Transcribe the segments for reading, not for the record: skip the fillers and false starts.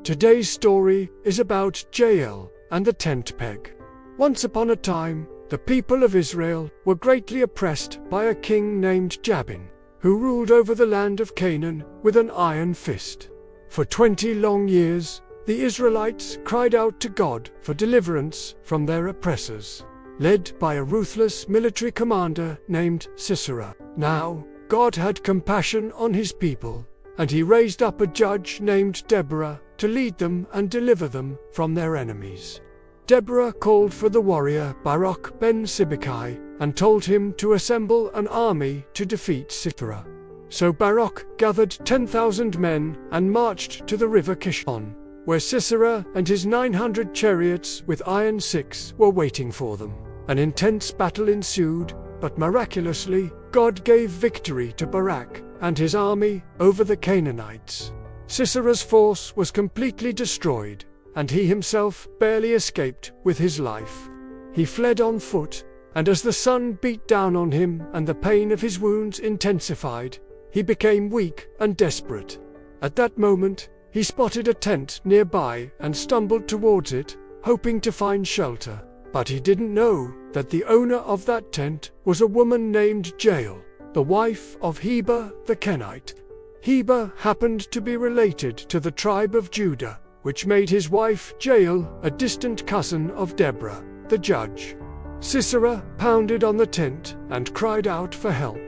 Today's story is about Jael and the tent peg. Once upon a time, the people of Israel were greatly oppressed by a king named Jabin, who ruled over the land of Canaan with an iron fist. For 20 long years, the Israelites cried out to God for deliverance from their oppressors, led by a ruthless military commander named Sisera. Now, God had compassion on his people, and he raised up a judge named Deborah to lead them and deliver them from their enemies. Deborah called for the warrior Barak ben Sibbecai and told him to assemble an army to defeat Sisera. So Barak gathered 10,000 men and marched to the river Kishon, where Sisera and his 900 chariots with iron six were waiting for them. An intense battle ensued, but miraculously, God gave victory to Barak and his army over the Canaanites. Sisera's force was completely destroyed, and he himself barely escaped with his life. He fled on foot, and as the sun beat down on him and the pain of his wounds intensified, he became weak and desperate. At that moment, he spotted a tent nearby and stumbled towards it, hoping to find shelter. But he didn't know that the owner of that tent was a woman named Jael, the wife of Heber the Kenite. Heber happened to be related to the tribe of Judah, which made his wife Jael a distant cousin of Deborah, the judge. Sisera pounded on the tent and cried out for help.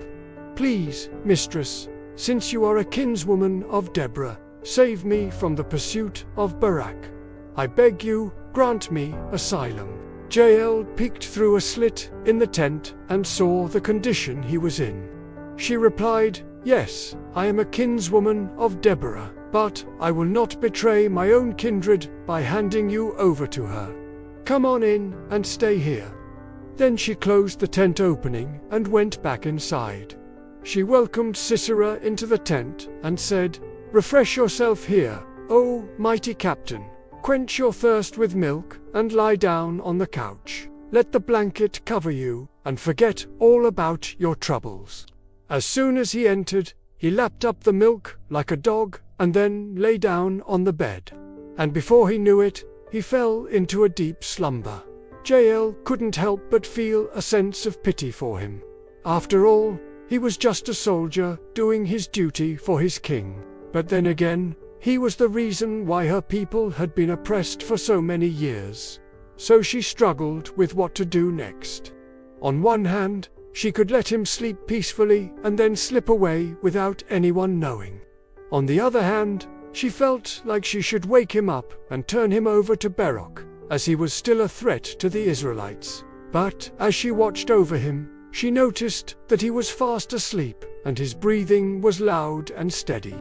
"Please, mistress, since you are a kinswoman of Deborah, save me from the pursuit of Barak. I beg you, grant me asylum." Jael peeked through a slit in the tent and saw the condition he was in. She replied, "Yes, I am a kinswoman of Deborah, but I will not betray my own kindred by handing you over to her. Come on in and stay here." Then she closed the tent opening and went back inside. She welcomed Sisera into the tent and said, "Refresh yourself here, O mighty captain. Quench your thirst with milk and lie down on the couch. Let the blanket cover you and forget all about your troubles." As soon as he entered, he lapped up the milk like a dog and then lay down on the bed. And before he knew it, he fell into a deep slumber. Jael couldn't help but feel a sense of pity for him. After all, he was just a soldier doing his duty for his king. But then again, he was the reason why her people had been oppressed for so many years. So she struggled with what to do next. On one hand, she could let him sleep peacefully and then slip away without anyone knowing. On the other hand, she felt like she should wake him up and turn him over to Barak, as he was still a threat to the Israelites. But as she watched over him, she noticed that he was fast asleep and his breathing was loud and steady.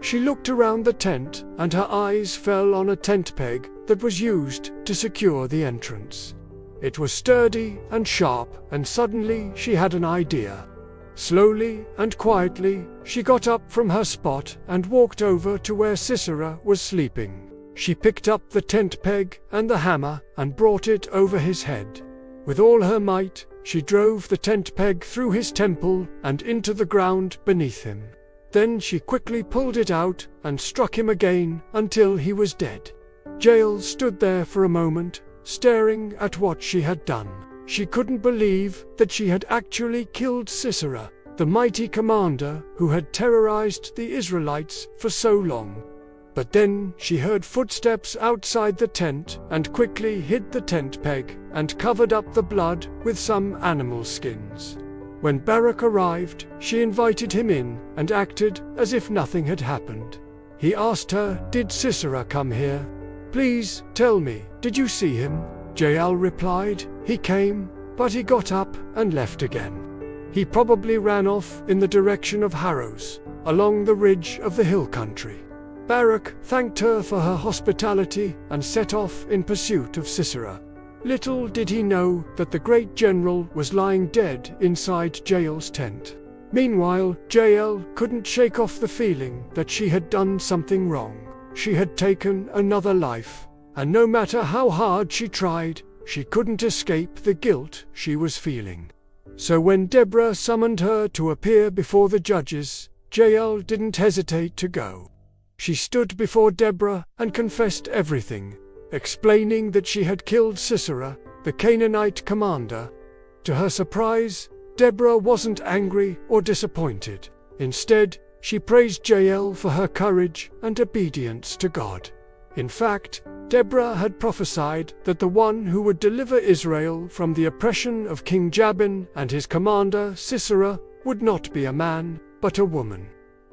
She looked around the tent and her eyes fell on a tent peg that was used to secure the entrance. It was sturdy and sharp, and suddenly she had an idea. Slowly and quietly, she got up from her spot and walked over to where Sisera was sleeping. She picked up the tent peg and the hammer and brought it over his head. With all her might, she drove the tent peg through his temple and into the ground beneath him. Then she quickly pulled it out and struck him again until he was dead. Jael stood there for a moment, staring at what she had done. She couldn't believe that she had actually killed Sisera, the mighty commander who had terrorized the Israelites for so long. But then she heard footsteps outside the tent and quickly hid the tent peg and covered up the blood with some animal skins. When Barak arrived, she invited him in and acted as if nothing had happened. He asked her, "Did Sisera come here? Please tell me, did you see him?" Jael replied, "He came, but he got up and left again. He probably ran off in the direction of Harrows, along the ridge of the hill country." Barak thanked her for her hospitality and set off in pursuit of Sisera. Little did he know that the great general was lying dead inside Jael's tent. Meanwhile, Jael couldn't shake off the feeling that she had done something wrong. She had taken another life, and no matter how hard she tried, she couldn't escape the guilt she was feeling. So when Deborah summoned her to appear before the judges, Jael didn't hesitate to go. she stood before Deborah and confessed everything, explaining that she had killed Sisera, the Canaanite commander. To her surprise, Deborah wasn't angry or disappointed. Instead, she praised Jael for her courage and obedience to God. In fact, Deborah had prophesied that the one who would deliver Israel from the oppression of King Jabin and his commander Sisera would not be a man, but a woman.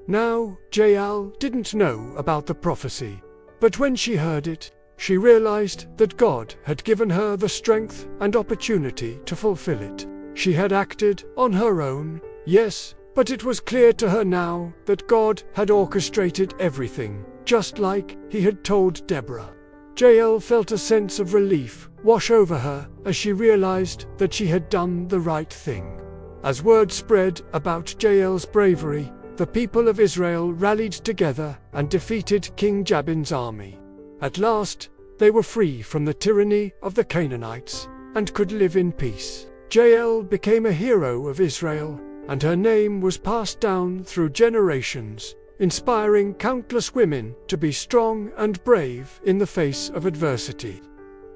Now, Jael didn't know about the prophecy, but when she heard it, she realized that God had given her the strength and opportunity to fulfill it. She had acted on her own, yes, but it was clear to her now that God had orchestrated everything, just like he had told Deborah. Jael felt a sense of relief wash over her as she realized that she had done the right thing. As word spread about Jael's bravery, the people of Israel rallied together and defeated King Jabin's army. At last, they were free from the tyranny of the Canaanites and could live in peace. Jael became a hero of Israel, and her name was passed down through generations, inspiring countless women to be strong and brave in the face of adversity.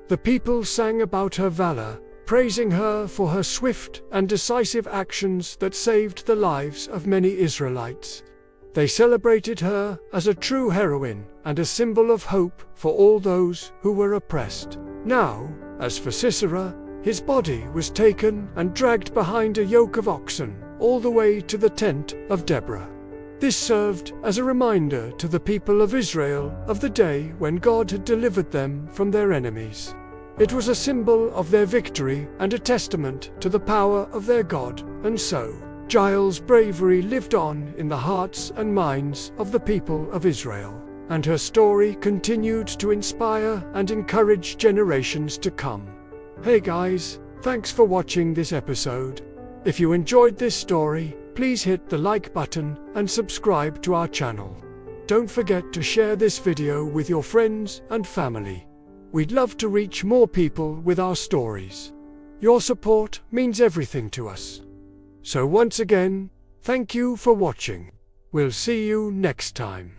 The people sang about her valor, praising her for her swift and decisive actions that saved the lives of many Israelites. They celebrated her as a true heroine and a symbol of hope for all those who were oppressed. Now, as for Sisera, his body was taken and dragged behind a yoke of oxen all the way to the tent of Deborah. This served as a reminder to the people of Israel of the day when God had delivered them from their enemies. It was a symbol of their victory and a testament to the power of their God, and so, Jael's bravery lived on in the hearts and minds of the people of Israel, and her story continued to inspire and encourage generations to come. Hey guys, thanks for watching this episode. If you enjoyed this story, please hit the like button and subscribe to our channel. Don't forget to share this video with your friends and family. We'd love to reach more people with our stories. Your support means everything to us. So once again, thank you for watching. We'll see you next time.